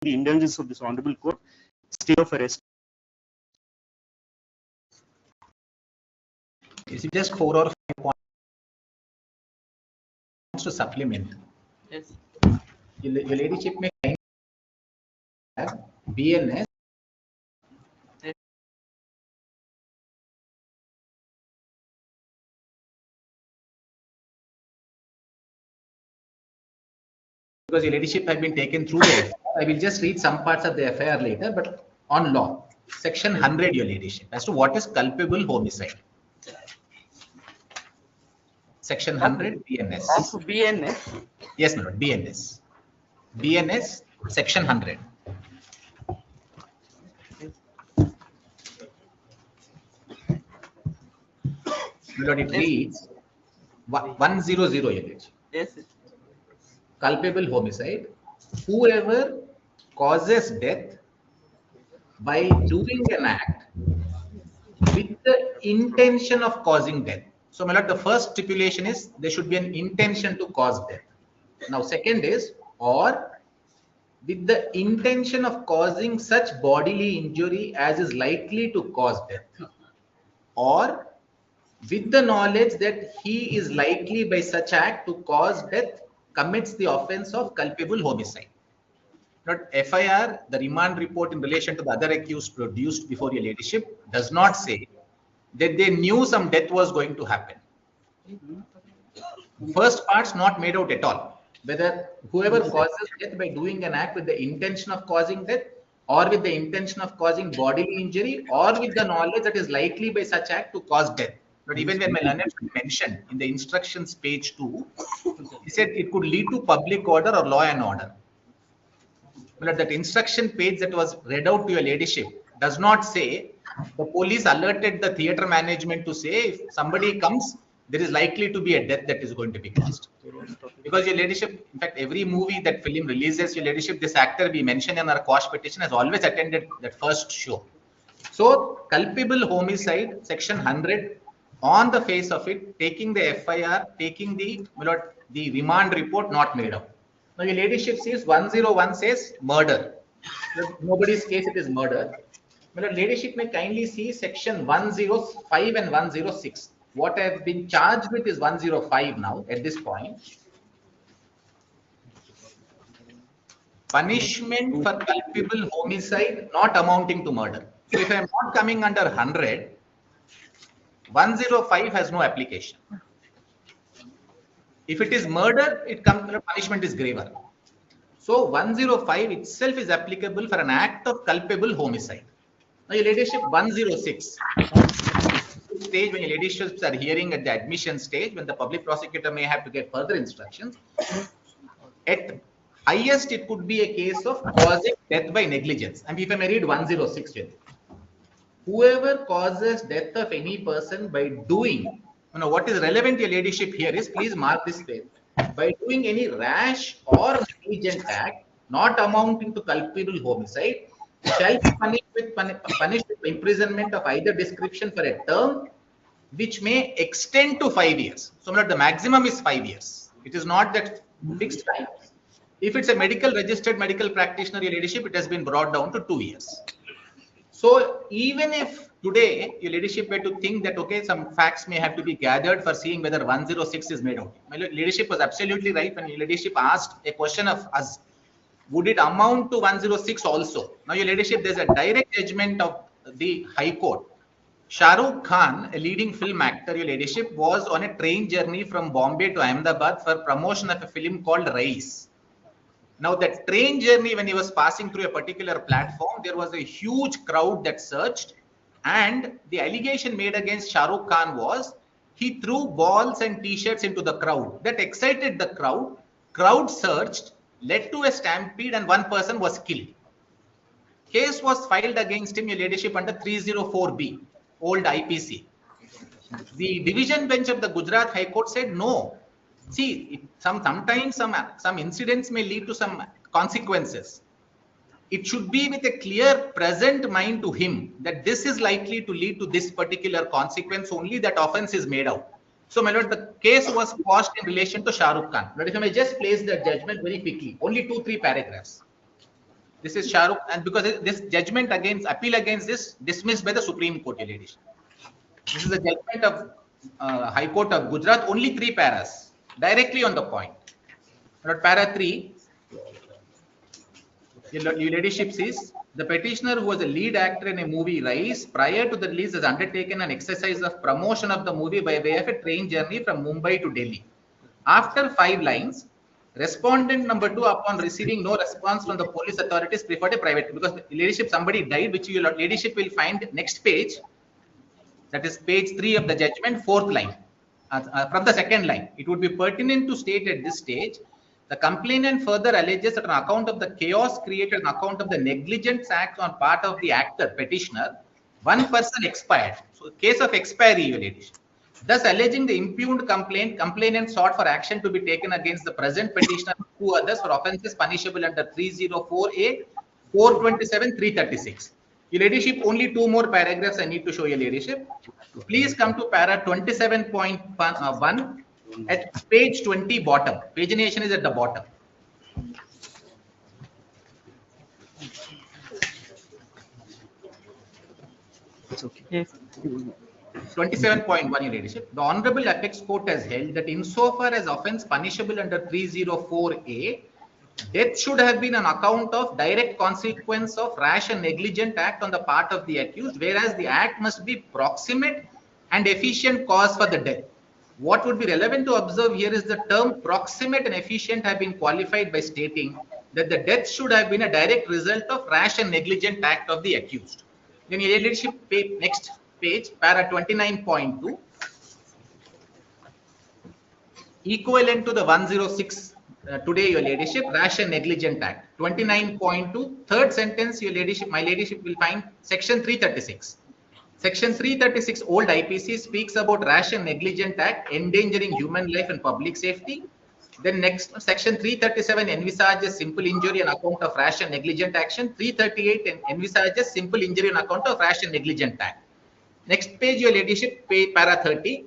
the indulgence of this honorable court, stay of arrest. Is it just 4 or 5 points to supplement? Yes. Your ladyship may have BNS. Because your ladyship has been taken through the FIR. I will just read some parts of the FIR later, but on law. Section 100, your ladyship, as to what is culpable homicide. Section 100, BNS. Of BNS. Yes, my lord, BNS. BNS, section 100. My lord, it reads 100, your ladyship. Yes. Culpable homicide, whoever causes death by doing an act with the intention of causing death. So, my lord, the first stipulation is there should be an intention to cause death. Now, second is, or with the intention of causing such bodily injury as is likely to cause death, or with the knowledge that he is likely by such act to cause death, commits the offense of culpable homicide. Not FIR, the remand report in relation to the other accused produced before your ladyship does not say that they knew some death was going to happen. First part's not made out at all. Whether whoever causes death by doing an act with the intention of causing death, or with the intention of causing bodily injury, or with the knowledge that is likely by such act to cause death. But even when my learned mentioned in the instructions page 2, he said it could lead to public order or law and order. But that instruction page that was read out to your ladyship does not say the police alerted the theatre management to say if somebody comes, there is likely to be a death that is going to be caused. Because your ladyship, in fact, every movie that film releases, your ladyship, this actor we mentioned in our quash petition has always attended that first show. So, culpable homicide, section 100, on the face of it, taking the FIR, taking the remand report not made out. Now, your ladyship says 101 says murder. In nobody's case, it is murder. But ladyship may kindly see section 105 and 106. What I have been charged with is 105 now at this point. Punishment for culpable homicide not amounting to murder. So if I am not coming under 100, 105 has no application. If it is murder, it comes, the punishment is graver. So 105 itself is applicable for an act of culpable homicide. Now, your ladyship, 106. Stage when your ladyships are hearing at the admission stage, when the public prosecutor may have to get further instructions. At highest, it could be a case of causing death by negligence. And if I may read 106, whoever causes death of any person by doing, what is relevant to your ladyship here is, please mark this page, by doing any rash or negligent act not amounting to culpable homicide, shall be punished with imprisonment of either description for a term which may extend to 5 years. So, the maximum is 5 years. It is not that fixed time. If it's a medical registered medical practitioner, your ladyship, it has been brought down to 2 years. So, even if today your ladyship were to think that, okay, some facts may have to be gathered for seeing whether 106 is made out. My ladyship was absolutely right when your ladyship asked a question of us. Would it amount to 106 also? Now, your ladyship, there's a direct judgment of the High Court. Shah Rukh Khan, a leading film actor, your ladyship, was on a train journey from Bombay to Ahmedabad for promotion of a film called Rais. Now, that train journey, when he was passing through a particular platform, there was a huge crowd that surged. And the allegation made against Shah Rukh Khan was he threw balls and t-shirts into the crowd. That excited the crowd. Crowd surged, led to a stampede, and one person was killed. Case was filed against him, your ladyship, under 304B, old IPC. The division bench of the Gujarat High Court said no. See, sometimes some incidents may lead to some consequences. It should be with a clear present mind to him that this is likely to lead to this particular consequence, only that offense is made out. So, my lord, the case was quashed in relation to Shah Rukh Khan. But if I may just place the judgment very quickly, only 2-3 paragraphs. This is Shahrukh, and because this judgment against appeal against this dismissed by the Supreme Court, your ladyship. This is the judgment of High Court of Gujarat. Only 3 paras directly on the point. But para 3, your ladyship says the petitioner who was a lead actor in a movie Rise prior to the release has undertaken an exercise of promotion of the movie by way of a train journey from Mumbai to Delhi. After 5 lines, respondent number 2, upon receiving no response from the police authorities, preferred a private, because the ladyship somebody died, which your ladyship will find next page. That is page 3 of the judgment, 4th line. From the 2nd line, it would be pertinent to state at this stage, the complainant further alleges that on account of the chaos created on account of the negligence act on part of the actor petitioner, 1 person expired. So, case of expiry, your ladyship. Thus, alleging the impugned complainant sought for action to be taken against the present petitioner and 2 others for offences punishable under 304A, 427, 336. Your ladyship, only 2 more paragraphs I need to show your ladyship. Please come to para 27.1 at page 20 bottom. Pagination is at the bottom. It's okay. Yes. 27.1, your ladyship. The Honorable Apex Court has held that insofar as offence punishable under 304A, death should have been on account of direct consequence of rash and negligent act on the part of the accused, whereas the act must be proximate and efficient cause for the death. What would be relevant to observe here is the term proximate and efficient have been qualified by stating that the death should have been a direct result of rash and negligent act of the accused. Then your ladyship, next page, para 29.2, equivalent to the 106 today, your ladyship, rash and negligent act. 29.2, 3rd sentence, your ladyship, my ladyship will find section 336. Section 336 old IPC speaks about rash and negligent act endangering human life and public safety. Then next, section 337 envisages simple injury on account of rash and negligent action. 338 envisages simple injury on account of rash and negligent act. Next page, your ladyship, page para 30.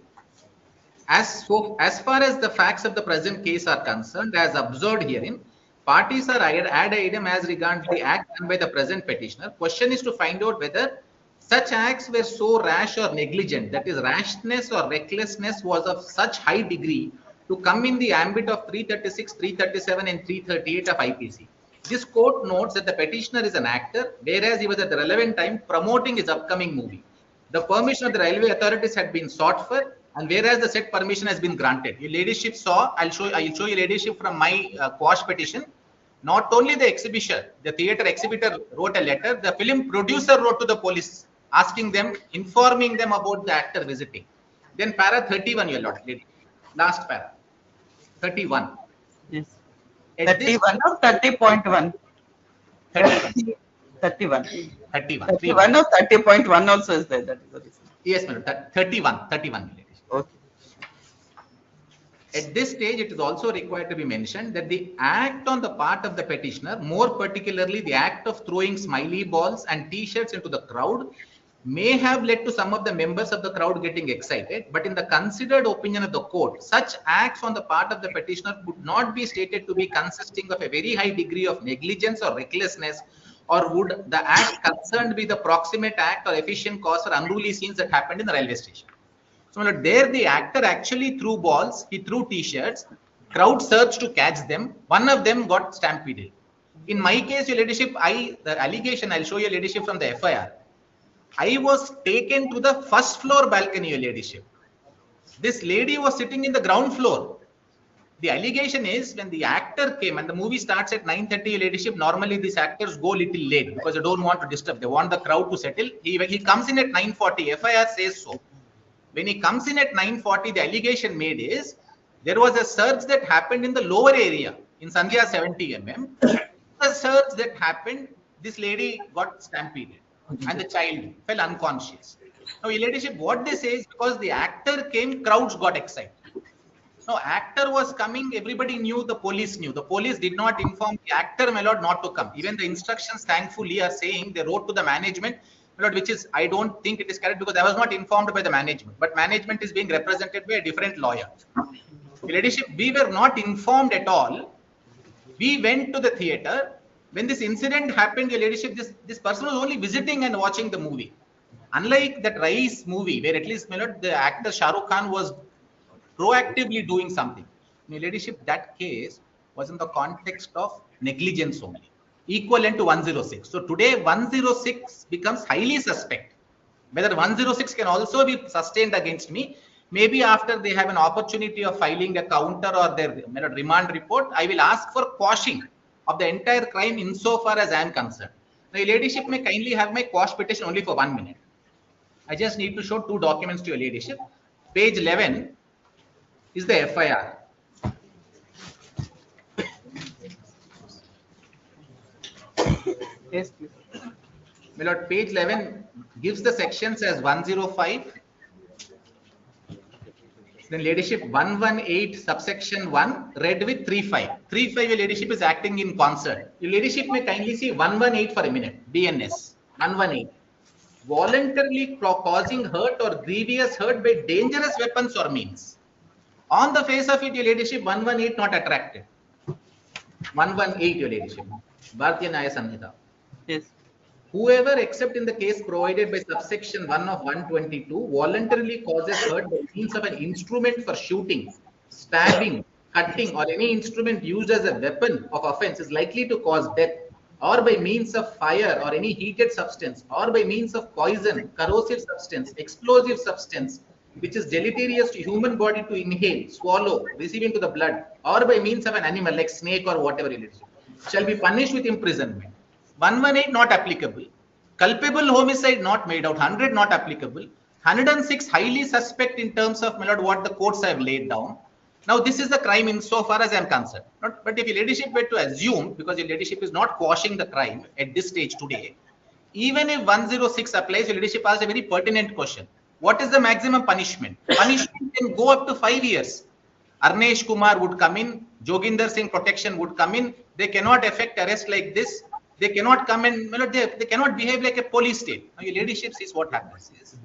As far as the facts of the present case are concerned, as observed herein, parties are ad idem as regards the act done by the present petitioner. Question is to find out whether such acts were so rash or negligent, that is, rashness or recklessness was of such high degree to come in the ambit of 336, 337, and 338 of IPC. This court notes that the petitioner is an actor, whereas he was at the relevant time promoting his upcoming movie. The permission of the railway authorities had been sought for, and whereas the said permission has been granted. Your ladyship saw, I'll show your ladyship from my quash petition. Not only the exhibitor, the theatre exhibitor wrote a letter, the film producer wrote to the police, asking them, informing them about the actor visiting. Then para 31, your lady, last para, 31. Yes. At 31 or 30.1? 31. 31. 31. 31 or 30.1 also is there. That is the reason. Yes, madam. 31. 31. Okay. At this stage, it is also required to be mentioned that the act on the part of the petitioner, more particularly the act of throwing smiley balls and t-shirts into the crowd, may have led to some of the members of the crowd getting excited, but in the considered opinion of the court, such acts on the part of the petitioner could not be stated to be consisting of a very high degree of negligence or recklessness, or would the act concerned be the proximate act or efficient cause for unruly scenes that happened in the railway station. So there the actor actually threw balls, he threw t-shirts, crowd surged to catch them, one of them got stampeded. In my case, your ladyship, the allegation, I'll show your ladyship from the FIR. I was taken to the first floor balcony, your ladyship. This lady was sitting in the ground floor. The allegation is when the actor came and the movie starts at 9:30, your ladyship, normally these actors go little late because they don't want to disturb. They want the crowd to settle. He comes in at 9:40. FIR says so. When he comes in at 9:40, the allegation made is there was a surge that happened in the lower area in Sandhya 70 mm. The surge that happened, this lady got stampeded and the child fell unconscious. Now, your ladyship, what they say is because the actor came, crowds got excited. Now, actor was coming, everybody knew, the police knew. The police did not inform the actor, my lord, not to come. Even the instructions, thankfully, are saying they wrote to the management, my lord, which is, I don't think it is correct because I was not informed by the management. But management is being represented by a different lawyer. Your ladyship, we were not informed at all. We went to the theatre. When this incident happened, your ladyship, this person was only visiting and watching the movie. Unlike that Rais movie, where at least, my lord, the actor Shah Rukh Khan was proactively doing something. Your ladyship, that case was in the context of negligence only, equivalent to 106. So today, 106 becomes highly suspect. Whether 106 can also be sustained against me, maybe after they have an opportunity of filing a counter or their remand report, I will ask for quashing of the entire crime insofar as I am concerned. Now, your ladyship may kindly have my quash petition only for 1 minute. I just need to show 2 documents to your ladyship. Page 11 is the FIR. Yes, please. My lord, page 11 gives the sections as 105. Then ladyship 118 subsection 1 read with 35. 35, your ladyship is acting in concert. Your ladyship may kindly see 118 for a minute. BNS 118. Voluntarily causing hurt or grievous hurt by dangerous weapons or means. On the face of it, your ladyship, 118 not attractive. 118, your ladyship. Bharatiya Nyaya Samhita. Yes. Whoever, except in the case provided by subsection 1 of 122, voluntarily causes hurt by means of an instrument for shooting, stabbing, cutting, or any instrument used as a weapon of offense is likely to cause death, or by means of fire or any heated substance, or by means of poison, corrosive substance, explosive substance, which is deleterious to human body to inhale, swallow, receive into the blood, or by means of an animal like snake or whatever it is, shall be punished with imprisonment. 118 not applicable. Culpable homicide not made out. 100 not applicable. 106 highly suspect in terms of, my lord, what the courts have laid down. Now, this is the crime insofar as I am concerned. But if your ladyship were to assume, because your ladyship is not quashing the crime at this stage today, even if 106 applies, your ladyship asked a very pertinent question. What is the maximum punishment? Punishment can go up to 5 years. Arnesh Kumar would come in. Joginder Singh protection would come in. They cannot effect arrest like this. They cannot come and they cannot behave like a police state. Now, your ladyship sees what happens is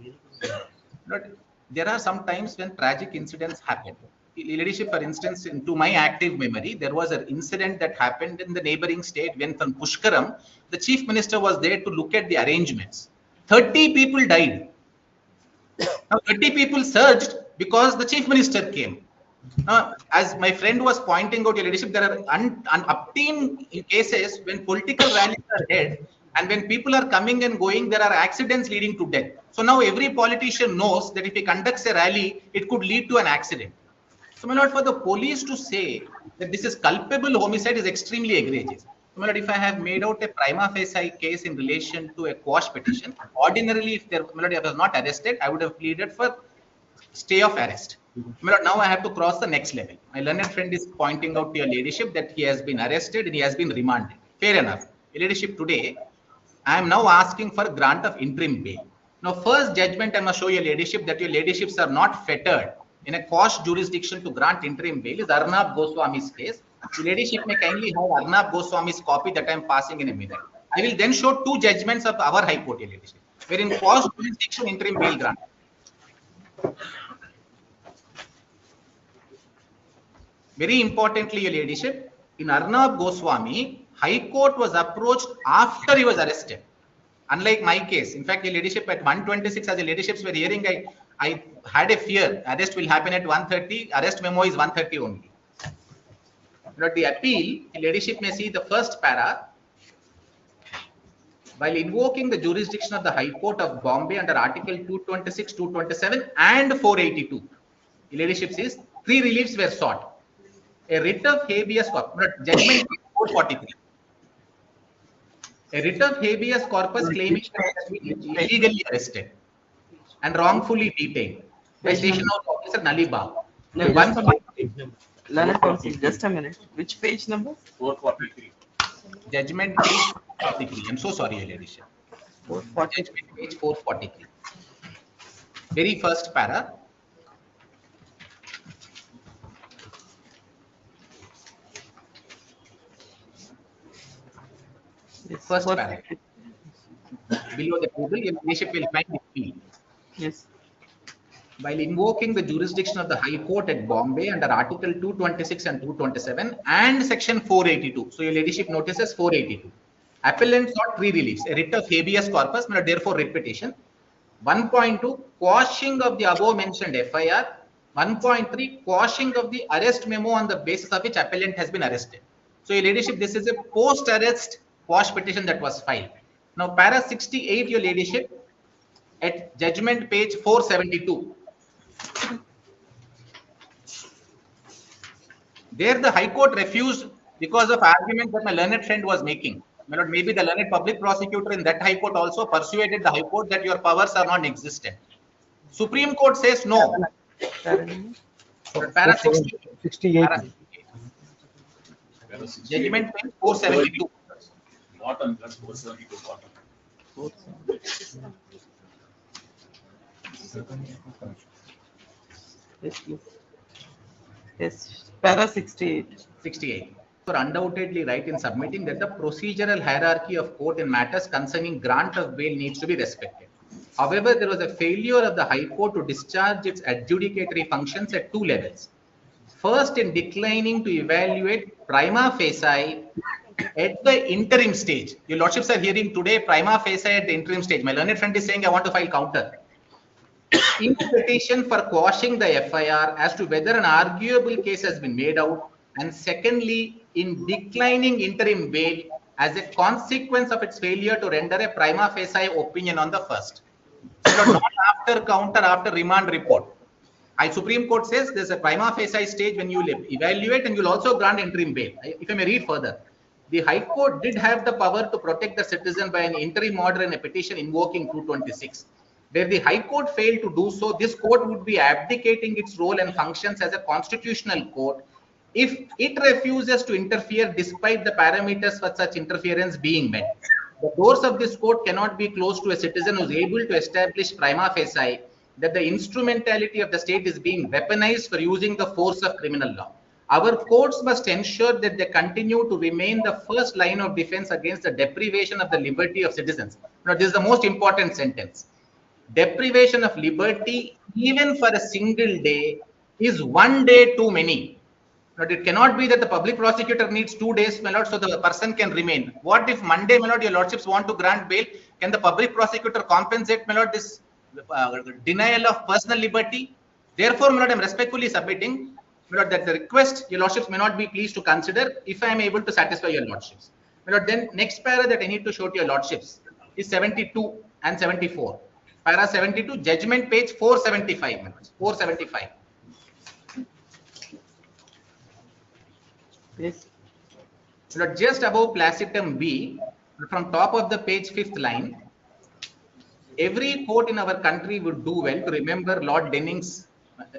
there are some times when tragic incidents happen. Your ladyship, for instance, into my active memory, there was an incident that happened in the neighboring state when from Pushkaram, the chief minister was there to look at the arrangements. 30 people died. Now, 30 people surged because the chief minister came. As my friend was pointing out, your ladyship, there are unobtained cases when political rallies are held and when people are coming and going, there are accidents leading to death. So now every politician knows that if he conducts a rally, it could lead to an accident. So, my lord, for the police to say that this is culpable homicide is extremely egregious. So, my lord, if I have made out a prima facie case in relation to a quash petition, ordinarily, if there, my lord, I was not arrested, I would have pleaded for stay of arrest. Now I have to cross the next level. My learned friend is pointing out to your ladyship that he has been arrested and he has been remanded. Fair enough. Your ladyship, today, I am now asking for grant of interim bail. Now, first judgment I must show your ladyship that your ladyships are not fettered in a quash jurisdiction to grant interim bail is Arnab Goswami's case. Your ladyship may kindly have Arnab Goswami's copy that I am passing in a minute. I will then show 2 judgments of our High Court, your ladyship, wherein quash jurisdiction interim bail grant. Very importantly, your ladyship, in Arnab Goswami, High Court was approached after he was arrested. Unlike my case, in fact, your ladyship, at 126, as your ladyships were hearing, I had a fear arrest will happen at 1:30. Arrest memo is 1:30 only. But the appeal, your ladyship may see the first para. While invoking the jurisdiction of the High Court of Bombay under Article 226, 227, and 482, your ladyship says 3 reliefs were sought. A writ of habeas corpus, judgment 443. A writ of habeas corpus claiming that he has been illegally arrested and wrongfully detained by Station House Officer Nalibag. Learned counsel, just a minute. Which page number? 443. Judgment page 443. I'm so sorry, your ladyship. 440. Judgment page 443. Very first para. Yes. First para. Below the table, your ladyship will find the field. Yes. while invoking the jurisdiction of the High Court at Bombay under Article 226 and 227 and Section 482. So your ladyship notices 482. Appellant sought three reliefs: a writ of habeas corpus, therefore writ petition; 1.2, quashing of the above mentioned FIR; 1.3, quashing of the arrest memo on the basis of which appellant has been arrested. So your ladyship, this is a post-arrest quash petition that was filed. Now para 68, your ladyship, at judgment page 472. There the High Court refused because of argument that my learned friend was making. My lord, maybe the learned public prosecutor in that High Court also persuaded the High Court that your powers are non-existent. Supreme Court says no. Para 68. Judgment page 472. What on that 472? What on? Yes, para 68. 68. You are undoubtedly right in submitting that the procedural hierarchy of court in matters concerning grant of bail needs to be respected. However, there was a failure of the High Court to discharge its adjudicatory functions at two levels. First, in declining to evaluate prima facie at the interim stage. Your lordships are hearing today prima facie at the interim stage. My learned friend is saying I want to file counter. In petition for quashing the FIR as to whether an arguable case has been made out, and secondly, in declining interim bail as a consequence of its failure to render a prima facie opinion on the first. So not after counter, after remand report. Supreme Court says there's a prima facie stage when you evaluate and you'll also grant interim bail. If I may read further, the High Court did have the power to protect the citizen by an interim order in a petition invoking 226. Where the High Court failed to do so, this court would be abdicating its role and functions as a constitutional court if it refuses to interfere despite the parameters for such interference being met. The doors of this court cannot be closed to a citizen who is able to establish prima facie that the instrumentality of the state is being weaponized for using the force of criminal law. Our courts must ensure that they continue to remain the first line of defense against the deprivation of the liberty of citizens. Now, this is the most important sentence. Deprivation of liberty, even for a single day, is one day too many. But it cannot be that the public prosecutor needs 2 days, my lord, so the person can remain. What if Monday, my lord, your lordships want to grant bail? Can the public prosecutor compensate, my lord, this denial of personal liberty? Therefore, my lord, I am respectfully submitting, my lord, that the request your lordships may not be pleased to consider if I am able to satisfy your lordships. My lord, then next para that I need to show to your lordships is 72 and 74. Para 72, judgment page 475, my lord, 475. Yes. Just above placitum B, from top of the page, 5th line, every court in our country would do well to remember Lord Denning's,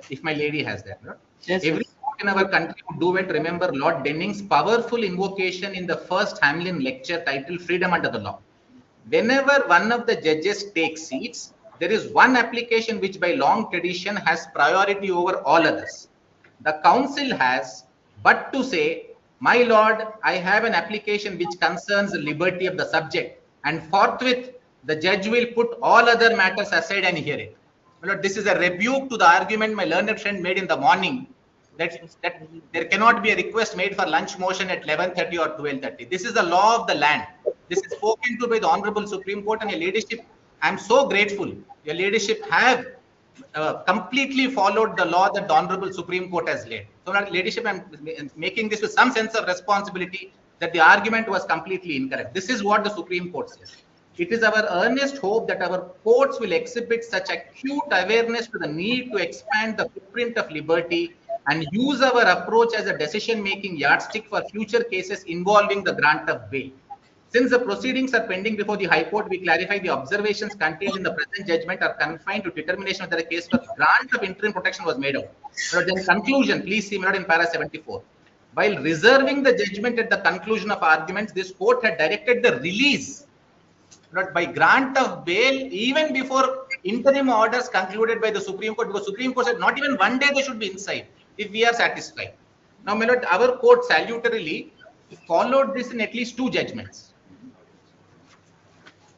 if my lady has that. No? Yes, Every court in our country would do well to remember Lord Denning's powerful invocation in the first Hamlin lecture titled Freedom Under the Law. Whenever one of the judges takes seats, there is one application which by long tradition has priority over all others. The council has but to say, my lord, I have an application which concerns the liberty of the subject, and forthwith the judge will put all other matters aside and hear it. My lord, this is a rebuke to the argument my learned friend made in the morning that there cannot be a request made for lunch motion at 11:30 or 12:30. This is the law of the land. This is spoken to by the Honorable Supreme Court, and your ladyship, I am so grateful. Your ladyship have completely followed the law that the Honorable Supreme Court has laid. So, ladyship, I am making this with some sense of responsibility that the argument was completely incorrect. This is what the Supreme Court says. It is our earnest hope that our courts will exhibit such acute awareness to the need to expand the footprint of liberty and use our approach as a decision-making yardstick for future cases involving the grant of bail. Since the proceedings are pending before the High Court, we clarify the observations contained in the present judgment are confined to determination whether a case for grant of interim protection was made out. But then conclusion, please see in para 74. While reserving the judgment at the conclusion of arguments, this court had directed the release by grant of bail even before interim orders concluded by the Supreme Court, because Supreme Court said not even one day they should be inside if we are satisfied. Now, my lord, our court salutarily followed this in at least 2 judgments.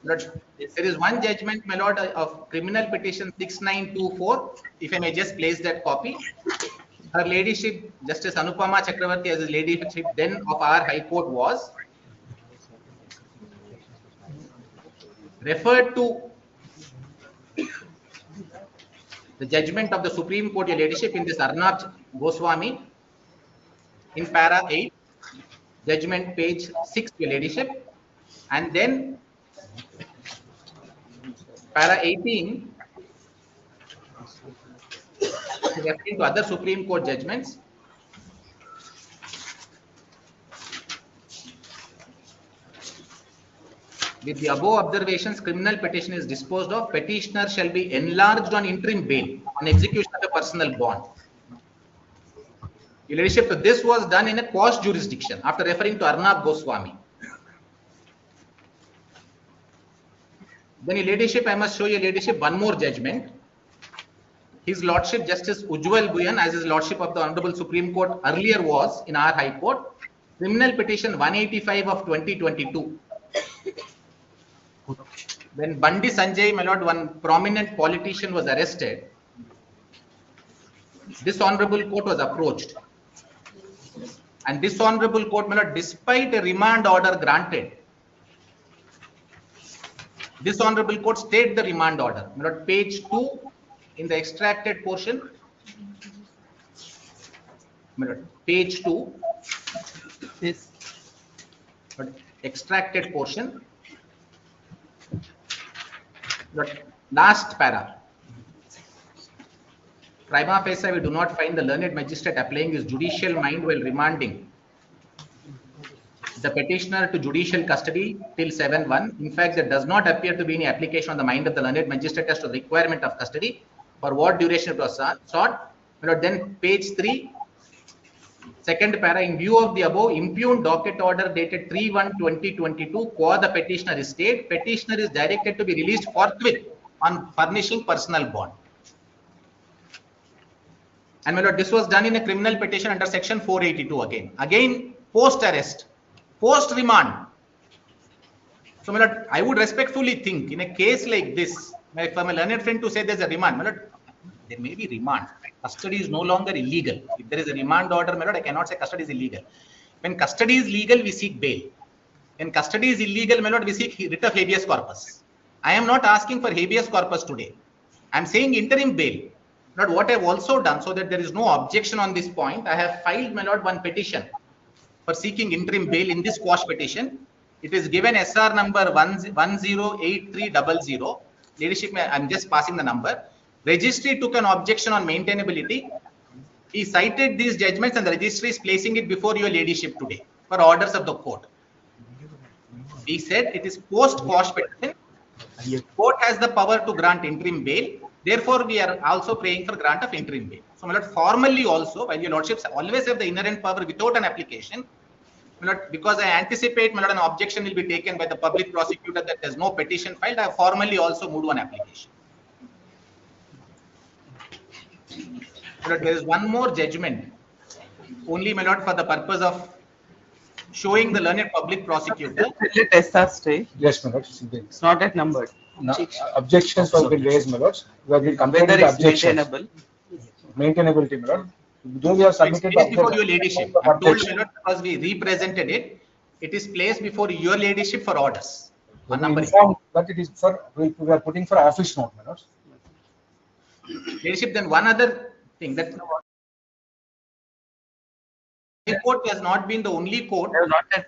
But there is one judgment, my lord, of criminal petition 6924. If I may just place that copy. Her ladyship, Justice Anupama Chakravarti, as a ladyship then of our High Court, was referred to the judgment of the Supreme Court, your ladyship, in this Arnab Goswami in para 8, judgment page 6, your ladyship, and then para 18, referring to other Supreme Court judgments. With the above observations, criminal petition is disposed of. Petitioner shall be enlarged on interim bail on execution of a personal bond. Your ladyship, this was done in a quash jurisdiction after referring to Arnab Goswami. Then your ladyship, I must show your ladyship one more judgment. His Lordship Justice Ujjwal Buyan, as his Lordship of the Honorable Supreme Court earlier was in our High Court, criminal petition 185 of 2022. When Bandi Sanjay, my lord, one prominent politician, was arrested, this honorable court was approached. And this honorable court, my lord, despite a remand order granted, this honorable court stayed the remand order. My lord, page 2 in the extracted portion. My lord, page 2. This. Extracted portion. Last para. Prima facie, we do not find the learned magistrate applying his judicial mind while remanding the petitioner to judicial custody till 7/1. In fact, there does not appear to be any application on the mind of the learned magistrate as to the requirement of custody, for what duration it was sought. Then page 3, second para, in view of the above, impugned docket order dated 3/1/2022, qua the petitioner is stayed, petitioner is directed to be released forthwith on furnishing personal bond. And my lord, this was done in a criminal petition under section 482 again post arrest, post remand. So my lord, I would respectfully think in a case like this, for my learned friend to say there's a remand, my lord, there may be remand. Custody is no longer illegal. If there is a remand order, my lord, I cannot say custody is illegal. When custody is legal, we seek bail. When custody is illegal, my lord, we seek writ of habeas corpus. I am not asking for habeas corpus today. I am saying interim bail. Lord, what I have also done, so that there is no objection on this point, I have filed, my lord, one petition for seeking interim bail in this quash petition. It is given SR number 108300. Ladyship, I am just passing the number. Registry took an objection on maintainability. He cited these judgments and the registry is placing it before your ladyship today for orders of the court. He said it is post-quash petition. Court has the power to grant interim bail. Therefore, we are also praying for grant of interim bail. So, my lord, formally also, while your lordships always have the inherent power without an application, my lord, because I anticipate, my lord, an objection will be taken by the public prosecutor that there is no petition filed, I have formally also moved one application. My lord, there is one more judgment, only, my lord, for the purpose of showing the learned public prosecutor. Let SR stay. Yes, my lord. It's not at numbered. No, objections have been raised, my lords. We have been Whether comparing the it's objections. maintainable. Maintainability, my lord. Though we have submitted It's placed before your ladyship. I told objection. my lord, because we represented it, it is placed before your ladyship for orders. On number Informed that it is for, we are putting for office note, my lords. ladyship, then one other thing that the court has not been the only court Not at